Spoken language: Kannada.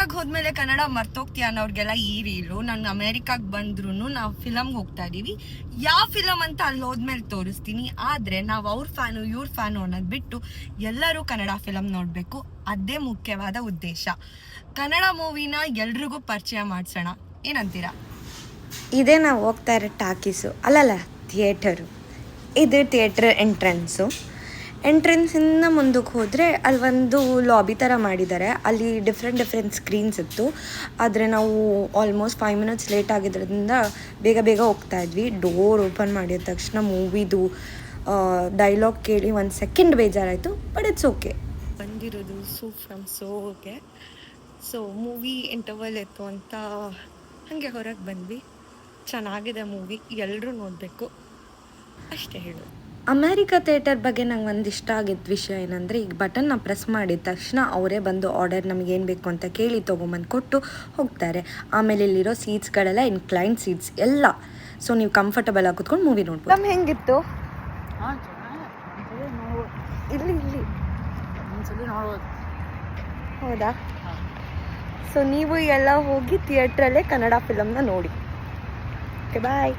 ಅಮೆರಿಕಾಗ್ ಹೋದ್ಮೇಲೆ ಕನ್ನಡ ಮರ್ತೋಗ್ತೀಯ ಅನ್ನೋರ್ಗೆಲ್ಲ ಈ ರೀಲು. ನಾನು ಅಮೆರಿಕಾಗ್ ಬಂದ್ರು ನಾವು ಫಿಲಮ್ಗೆ ಹೋಗ್ತಾ ಇದೀವಿ, ಯಾವ ಫಿಲಮ್ ಅಂತ ಅಲ್ಲಿ ಹೋದ್ಮೇಲೆ ತೋರಿಸ್ತೀನಿ. ಆದ್ರೆ ನಾವು ಅವ್ರ ಫ್ಯಾನು ಇವ್ರ ಫ್ಯಾನು ಅನ್ನೋದು ಬಿಟ್ಟು ಎಲ್ಲರೂ ಕನ್ನಡ ಫಿಲಮ್ ನೋಡ್ಬೇಕು, ಅದೇ ಮುಖ್ಯವಾದ ಉದ್ದೇಶ. ಕನ್ನಡ ಮೂವಿನ ಎಲ್ರಿಗೂ ಪರಿಚಯ ಮಾಡಿಸೋಣ, ಏನಂತೀರಾ? ಇದೇ ನಾವು ಹೋಗ್ತಾ ಇರೋ ಟಾಕೀಸು ಅಲ್ಲಲ್ಲ, ಥಿಯೇಟರು. ಇದು ಥಿಯೇಟ್ರ್ ಎಂಟ್ರೆನ್ಸಿಂದ ಮುಂದಕ್ಕೆ ಹೋದರೆ ಅಲ್ಲಿ ಒಂದು ಲಾಬಿ ಥರ ಮಾಡಿದ್ದಾರೆ. ಅಲ್ಲಿ ಡಿಫ್ರೆಂಟ್ ಸ್ಕ್ರೀನ್ಸ್ ಇತ್ತು. ಆದರೆ ನಾವು ಆಲ್ಮೋಸ್ಟ್ 5 minutes ಲೇಟ್ ಆಗಿದ್ದರಿಂದ ಬೇಗ ಹೋಗ್ತಾ ಇದ್ವಿ. ಡೋರ್ ಓಪನ್ ಮಾಡಿದ ತಕ್ಷಣ ಮೂವಿದು ಡೈಲಾಗ್ ಕೇಳಿ 1 second ಬೇಜಾರಾಯಿತು, ಬಟ್ ಇಟ್ಸ್ ಓಕೆ. ಬಂದಿರೋದು ಫ್ರಮ್ ಸೋಗೆ. ಸೊ ಮೂವಿ ಇಂಟರ್ವಲ್ ಇತ್ತು ಅಂತ ಹಾಗೆ ಹೊರಗೆ ಬಂದ್ವಿ. ಚೆನ್ನಾಗಿದೆ ಮೂವಿ, ಎಲ್ಲರೂ ನೋಡಬೇಕು ಅಷ್ಟೇ ಹೇಳು. ಅಮೇರಿಕಾ ಥಿಯೇಟರ್ ಬಗ್ಗೆ ನಂಗೆ ಒಂದು ಇಷ್ಟ ಆಗಿದ್ದ ವಿಷಯ ಏನಂದರೆ, ಈಗ ಬಟನ್ನ ಪ್ರೆಸ್ ಮಾಡಿದ ತಕ್ಷಣ ಅವರೇ ಬಂದು ಆರ್ಡರ್ ನಮಗೇನು ಬೇಕು ಅಂತ ಕೇಳಿ ತೊಗೊಂಬಂದು ಕೊಟ್ಟು ಹೋಗ್ತಾರೆ. ಆಮೇಲೆ ಇಲ್ಲಿರೋ ಸೀಟ್ಸ್ಗಳೆಲ್ಲ ಇನ್ಕ್ಲೈನ್ ಸೀಟ್ಸ್ ಎಲ್ಲ. ಸೊ ನೀವು ಕಂಫರ್ಟಬಲ್ ಆಗಿ ಕೂತ್ಕೊಂಡು ಮೂವಿ ನೋಡ್ಬೋದು. ನಮ್ಮ ಹೆಂಗಿತ್ತು ಇಲ್ಲಿ ಹೌದಾ? ಸೊ ನೀವು ಎಲ್ಲ ಹೋಗಿ ಥಿಯೇಟ್ರಲ್ಲೇ ಕನ್ನಡ ಫಿಲಮ್ನ ನೋಡಿ. ಓಕೆ, ಬಾಯ್.